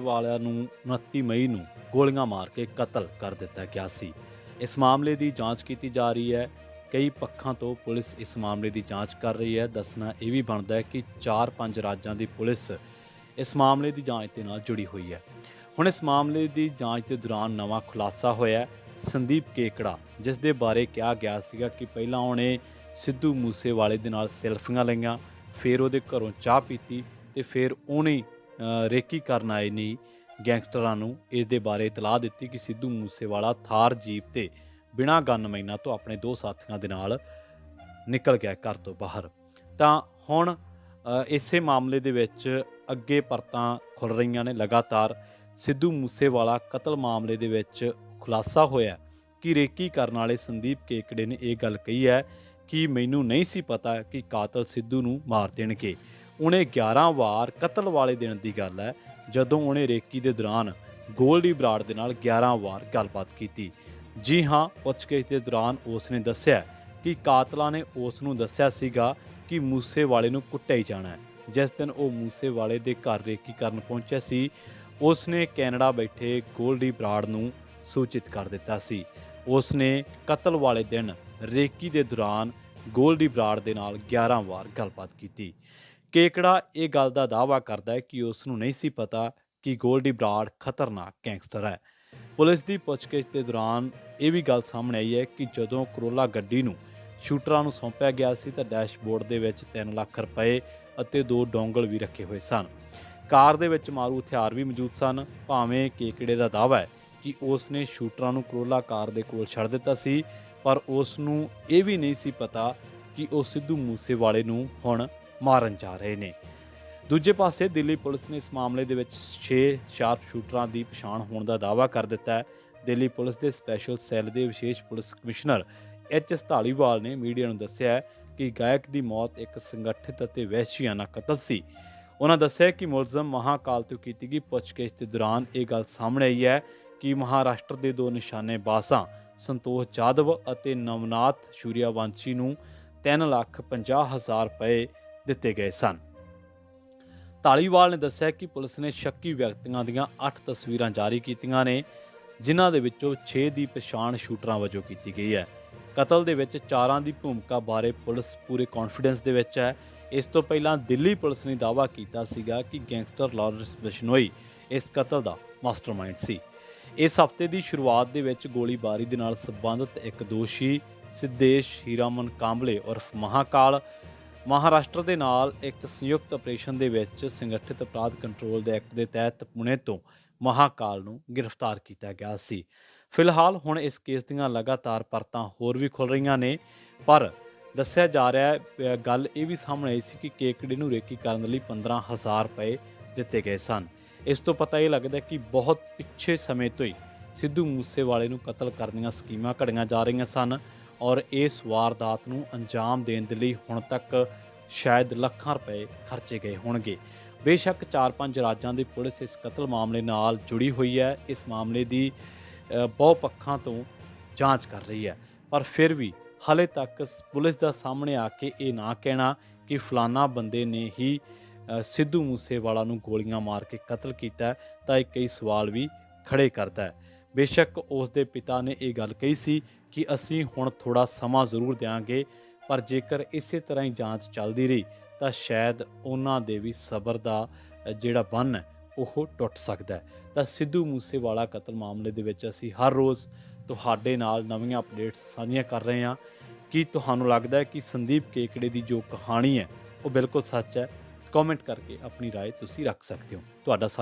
ਵਾਲਿਆਂ ਨੂੰ 29 ਮਈ ਨੂੰ ਗੋਲੀਆਂ ਮਾਰ ਕੇ ਕਤਲ ਕਰ ਦਿੱਤਾ ਗਿਆ ਸੀ। ਇਸ ਮਾਮਲੇ ਦੀ ਜਾਂਚ ਕੀਤੀ ਜਾ ਰਹੀ ਹੈ। ਕਈ ਪੱਖਾਂ ਤੋਂ ਪੁਲਿਸ ਇਸ ਮਾਮਲੇ ਦੀ ਜਾਂਚ ਕਰ ਰਹੀ ਹੈ। ਦੱਸਣਾ ਇਹ ਵੀ ਬਣਦਾ ਹੈ ਕਿ 4-5 ਰਾਜਾਂ ਦੀ ਪੁਲਿਸ ਇਸ ਮਾਮਲੇ ਦੀ ਜਾਂਚ ਦੇ ਨਾਲ ਜੁੜੀ ਹੋਈ ਹੈ। ਹੁਣ ਇਸ ਮਾਮਲੇ ਦੀ ਜਾਂਚ ਦੇ ਦੌਰਾਨ ਨਵਾਂ ਖੁਲਾਸਾ ਹੋਇਆ ਸੰਦੀਪ ਕੇਕੜਾ, ਜਿਸ ਦੇ ਬਾਰੇ ਕਿਹਾ ਗਿਆ ਸੀਗਾ ਕਿ ਪਹਿਲਾਂ ਉਹਨੇ ਸਿੱਧੂ ਮੂਸੇਵਾਲੇ ਦੇ ਨਾਲ ਸੈਲਫੀਆਂ ਲਈਆਂ, ਫਿਰ ਉਹਦੇ ਘਰੋਂ ਚਾਹ ਪੀਤੀ ਤੇ ਫਿਰ ਉਹਨੇ ਰੇਕੀ ਕਰਨ ਆਏ ਨਹੀਂ ਗੈਂਗਸਟਰਾਂ ਨੂੰ ਇਸ ਦੇ ਬਾਰੇ ਇਤਲਾਹ ਦਿੱਤੀ ਕਿ ਸਿੱਧੂ ਮੂਸੇਵਾਲਾ ਥਾਰ ਜੀਪ ਤੇ ਬਿਨਾਂ ਗਨਮੈਨਾਂ ਤੋਂ ਆਪਣੇ 2 ਸਾਥੀਆਂ ਦੇ ਨਾਲ ਨਿਕਲ ਗਿਆ ਘਰ ਤੋਂ ਬਾਹਰ। ਤਾਂ ਹੁਣ ਇਸੇ ਮਾਮਲੇ ਦੇ ਵਿੱਚ ਅੱਗੇ ਪਰਤਾਂ ਖੁੱਲ੍ਹ ਰਹੀਆਂ ਨੇ। ਲਗਾਤਾਰ ਸਿੱਧੂ ਮੂਸੇਵਾਲਾ ਕਤਲ ਮਾਮਲੇ ਦੇ ਵਿੱਚ ਖੁਲਾਸਾ ਹੋਇਆ ਕਿ ਰੇਕੀ ਕਰਨ ਵਾਲੇ ਸੰਦੀਪ ਕੇਕੜੇ ਨੇ ਇਹ ਗੱਲ ਕਹੀ ਹੈ ਕਿ ਮੈਨੂੰ ਨਹੀਂ ਸੀ ਪਤਾ ਕਿ ਕਾਤਲ ਸਿੱਧੂ ਨੂੰ ਮਾਰ ਦੇਣਗੇ। ਉਹਨੇ 11 ਵਾਰ ਕਤਲ ਵਾਲੇ ਦਿਨ ਦੀ ਗੱਲ ਹੈ ਜਦੋਂ ਉਹਨੇ ਰੇਕੀ ਦੇ ਦੌਰਾਨ ਗੋਲਡੀ ਬਰਾੜ ਦੇ ਨਾਲ 11 ਵਾਰ ਗੱਲਬਾਤ ਕੀਤੀ। ਜੀ ਹਾਂ, ਪੁੱਛਗਿੱਛ ਦੇ ਦੌਰਾਨ ਉਸ ਨੇ ਦੱਸਿਆ ਕਿ ਕਾਤਲਾਂ ਨੇ ਉਸ ਨੂੰ ਦੱਸਿਆ ਸੀਗਾ ਕਿ ਮੂਸੇਵਾਲੇ ਨੂੰ ਕੁੱਟਿਆ ਹੀ ਜਾਣਾ ਹੈ। ਜਿਸ ਦਿਨ ਉਹ ਮੂਸੇਵਾਲੇ ਦੇ ਘਰ ਰੇਕੀ ਕਰਨ ਪਹੁੰਚਿਆ ਸੀ, ਉਸ ਨੇ ਕੈਨੇਡਾ ਬੈਠੇ ਗੋਲਡੀ ਬਰਾੜ ਨੂੰ ਸੂਚਿਤ ਕਰ ਦਿੱਤਾ ਸੀ। ਉਸ ਨੇ ਕਤਲ ਵਾਲੇ ਦਿਨ ਰੇਕੀ ਦੇ ਦੌਰਾਨ ਗੋਲਡੀ ਬਰਾੜ ਦੇ ਨਾਲ 11 ਵਾਰ ਗੱਲਬਾਤ ਕੀਤੀ। ਕੇਕੜਾ ਇਹ ਗੱਲ ਦਾ ਦਾਅਵਾ ਕਰਦਾ ਹੈ ਕਿ ਉਸ ਨੂੰ ਨਹੀਂ ਸੀ ਪਤਾ ਕਿ ਗੋਲਡੀ ਬਰਾੜ ਖਤਰਨਾਕ ਗੈਂਗਸਟਰ ਹੈ। ਪੁਲਿਸ ਦੀ ਪੁੱਛਗਿੱਛ ਦੇ ਦੌਰਾਨ ਇਹ ਵੀ ਗੱਲ ਸਾਹਮਣੇ ਆਈ ਹੈ ਕਿ ਜਦੋਂ ਕਰੋਲਾ ਗੱਡੀ ਨੂੰ ਸ਼ੂਟਰਾਂ ਨੂੰ ਸੌਂਪਿਆ ਗਿਆ ਸੀ ਤਾਂ ਡੈਸ਼ਬੋਰਡ ਦੇ ਵਿੱਚ 3 ਲੱਖ ਰੁਪਏ ਅਤੇ 2 ਡੋਂਗਲ ਵੀ ਰੱਖੇ ਹੋਏ ਸਨ। ਕਾਰ ਦੇ ਵਿੱਚ ਮਾਰੂ ਹਥਿਆਰ ਵੀ ਮੌਜੂਦ ਸਨ। ਭਾਵੇਂ ਕੇਕੜੇ ਦਾ ਦਾਅਵਾ ਹੈ ਕਿ ਉਸ ਨੇ ਸ਼ੂਟਰਾਂ ਨੂੰ ਕਰੋਲਾ ਕਾਰ ਦੇ ਕੋਲ ਛੱਡ ਦਿੱਤਾ ਸੀ, ਪਰ ਉਸ ਨੂੰ ਇਹ ਵੀ ਨਹੀਂ ਸੀ ਪਤਾ ਕਿ ਉਹ ਸਿੱਧੂ ਮੂਸੇਵਾਲੇ ਨੂੰ ਹੁਣ ਮਾਰਨ ਜਾ ਰਹੇ ਨੇ। ਦੂਜੇ ਪਾਸੇ ਦਿੱਲੀ ਪੁਲਿਸ ਨੇ ਇਸ ਮਾਮਲੇ ਦੇ ਵਿੱਚ 6 ਸ਼ਾਰਪ ਸ਼ੂਟਰਾਂ ਦੀ ਪਛਾਣ ਹੋਣ ਦਾ ਦਾਅਵਾ ਕਰ ਦਿੱਤਾ ਹੈ। ਦਿੱਲੀ ਪੁਲਿਸ ਦੇ ਸਪੈਸ਼ਲ ਸੈੱਲ ਦੇ ਵਿਸ਼ੇਸ਼ ਪੁਲਿਸ ਕਮਿਸ਼ਨਰ ਐਚ.ਐਸ. ਧਾਲੀਵਾਲ ਨੇ ਮੀਡੀਆ ਨੂੰ ਦੱਸਿਆ ਕਿ ਗਾਇਕ ਦੀ ਮੌਤ ਇੱਕ ਸੰਗਠਿਤ ਅਤੇ ਵਹਿਸ਼ੀਆਨਾ ਕਤਲ ਸੀ। ਉਹਨਾਂ ਦੱਸਿਆ ਕਿ ਮੁਲਜ਼ਮ ਮਹਾਕਾਲ ਤੋਂ ਕੀਤੀ ਗਈ ਪੁੱਛਗਿੱਛ ਦੇ ਦੌਰਾਨ ਇਹ ਗੱਲ ਸਾਹਮਣੇ ਆਈ ਹੈ ਕਿ ਮਹਾਰਾਸ਼ਟਰ ਦੇ 2 ਨਿਸ਼ਾਨੇਬਾਜ਼ਾਂ ਸੰਤੋਸ਼ ਜਾਦਵ ਅਤੇ ਨਵਨਾਥ ਸੂਰਿਆਵੰਸ਼ੀ ਨੂੰ 3,50,000 ਰੁਪਏ ਦਿੱਤੇ ਗਏ ਸਨ। ਧਾਲੀਵਾਲ ਨੇ ਦੱਸਿਆ ਕਿ ਪੁਲਿਸ ਨੇ ਸ਼ੱਕੀ ਵਿਅਕਤੀਆਂ ਦੀਆਂ 8 ਤਸਵੀਰਾਂ ਜਾਰੀ ਕੀਤੀਆਂ ਨੇ, ਜਿਨ੍ਹਾਂ ਦੇ ਵਿੱਚੋਂ 6 ਦੀ ਪਛਾਣ ਸ਼ੂਟਰਾਂ ਵਜੋਂ ਕੀਤੀ ਗਈ ਹੈ। ਕਤਲ ਦੇ ਵਿੱਚ 4 ਦੀ ਭੂਮਿਕਾ ਬਾਰੇ ਪੁਲਿਸ ਪੂਰੇ ਕੌਨਫੀਡੈਂਸ ਦੇ ਵਿੱਚ ਹੈ। ਇਸ ਤੋਂ ਪਹਿਲਾਂ ਦਿੱਲੀ ਪੁਲਿਸ ਨੇ ਦਾਅਵਾ ਕੀਤਾ ਸੀਗਾ ਕਿ ਗੈਂਗਸਟਰ ਲਾਰੈਂਸ ਬਿਸ਼ਨੋਈ ਇਸ ਕਤਲ ਦਾ ਮਾਸਟਰਮਾਈਂਡ ਸੀ। ਇਸ ਹਫ਼ਤੇ ਦੀ ਸ਼ੁਰੂਆਤ ਦੇ ਵਿੱਚ ਗੋਲੀਬਾਰੀ ਦੇ ਨਾਲ ਸੰਬੰਧਿਤ ਇੱਕ ਦੋਸ਼ੀ ਸਿੱਧੇਸ਼ ਹੀਰਾਮਨ ਕਾਂਬਲੇ ਉਰਫ ਮਹਾਕਾਲ ਮਹਾਰਾਸ਼ਟਰ ਦੇ ਨਾਲ ਇੱਕ ਸੰਯੁਕਤ ਆਪਰੇਸ਼ਨ ਦੇ ਵਿੱਚ ਸੰਗਠਿਤ ਅਪਰਾਧ ਕੰਟਰੋਲ ਦੇ ਐਕਟ ਦੇ ਤਹਿਤ ਪੁਣੇ ਤੋਂ ਮਹਾਕਾਲ ਨੂੰ ਗ੍ਰਿਫਤਾਰ ਕੀਤਾ ਗਿਆ ਸੀ। ਫਿਲਹਾਲ ਹੁਣ ਇਸ ਕੇਸ ਦੀਆਂ ਲਗਾਤਾਰ ਪਰਤਾਂ ਹੋਰ ਵੀ ਖੁੱਲ੍ਹ ਰਹੀਆਂ ਨੇ, ਪਰ ਦੱਸਿਆ ਜਾ ਰਿਹਾ ਹੈ ਗੱਲ ਇਹ ਵੀ ਸਾਹਮਣੇ ਆਈ ਸੀ ਕਿ ਕੇਕੜੇ ਨੂੰ ਰੇਕੀ ਕਰਨ ਲਈ 15,000 ਰੁਪਏ ਦਿੱਤੇ ਗਏ ਸਨ। ਇਸ ਤੋਂ ਪਤਾ ਇਹ ਲੱਗਦਾ ਕਿ ਬਹੁਤ ਪਿੱਛੇ ਸਮੇਂ ਤੋਂ ਹੀ ਸਿੱਧੂ ਮੂਸੇਵਾਲੇ ਨੂੰ ਕਤਲ ਕਰਨ ਦੀਆਂ ਸਕੀਮਾਂ ਘੜੀਆਂ ਜਾ ਰਹੀਆਂ ਸਨ ਔਰ ਇਸ ਵਾਰਦਾਤ ਨੂੰ ਅੰਜਾਮ ਦੇਣ ਦੇ ਲਈ ਹੁਣ ਤੱਕ ਸ਼ਾਇਦ ਲੱਖਾਂ ਰੁਪਏ ਖਰਚੇ ਗਏ ਹੋਣਗੇ। ਬੇਸ਼ੱਕ 4-5 ਰਾਜਾਂ ਦੀ ਪੁਲਿਸ ਇਸ ਕਤਲ ਮਾਮਲੇ ਨਾਲ ਜੁੜੀ ਹੋਈ ਹੈ। ਇਸ ਮਾਮਲੇ ਦੀ ਬਹੁ ਪੱਖਾਂ ਤੋਂ ਜਾਂਚ ਕਰ ਰਹੀ ਹੈ, ਪਰ ਫਿਰ ਵੀ ਹਾਲੇ ਤੱਕ ਪੁਲਿਸ ਦਾ ਸਾਹਮਣੇ ਆ ਕੇ ਇਹ ਨਾ ਕਹਿਣਾ ਕਿ ਫਲਾਨਾ ਬੰਦੇ ਨੇ ਹੀ ਸਿੱਧੂ ਮੂਸੇਵਾਲਾ ਨੂੰ ਗੋਲੀਆਂ ਮਾਰ ਕੇ ਕਤਲ ਕੀਤਾ ਤਾਂ ਇਹ ਕਈ ਸਵਾਲ ਵੀ ਖੜੇ ਕਰਦਾ ਹੈ। ਬੇਸ਼ੱਕ ਉਸ ਦੇ ਪਿਤਾ ਨੇ ਇਹ ਗੱਲ ਕਹੀ ਸੀ ਕਿ ਅਸੀਂ ਹੁਣ ਥੋੜ੍ਹਾ ਸਮਾਂ ਜ਼ਰੂਰ ਦਿਆਂਗੇ, ਪਰ ਜੇਕਰ ਇਸੇ ਤਰ੍ਹਾਂ ਹੀ ਜਾਂਚ ਚੱਲਦੀ ਰਹੀ ਤਾਂ ਸ਼ਾਇਦ ਉਹਨਾਂ ਦੇ ਵੀ ਸਬਰ ਦਾ ਜਿਹੜਾ ਬੰਨ੍ਹ ਹੈ ਉਹ ਟੁੱਟ ਸਕਦਾ ਹੈ। ਤਾਂ ਸਿੱਧੂ ਮੂਸੇਵਾਲਾ ਕਤਲ ਮਾਮਲੇ ਦੇ ਵਿੱਚ ਅਸੀਂ ਹਰ ਰੋਜ਼ ਤੁਹਾਡੇ ਨਾਲ ਨਵੀਆਂ ਅਪਡੇਟਸ ਸਾਂਝੀਆਂ ਕਰ ਰਹੇ ਹਾਂ। ਕੀ ਤੁਹਾਨੂੰ ਲੱਗਦਾ ਹੈ ਕਿ ਸੰਦੀਪ ਕੇਕੜੇ ਦੀ ਜੋ ਕਹਾਣੀ ਹੈ ਉਹ ਬਿਲਕੁਲ ਸੱਚ ਹੈ? ਕਮੈਂਟ ਕਰਕੇ ਆਪਣੀ ਰਾਏ ਤੁਸੀਂ ਰੱਖ ਸਕਦੇ ਹੋ। ਤੁਹਾਡਾ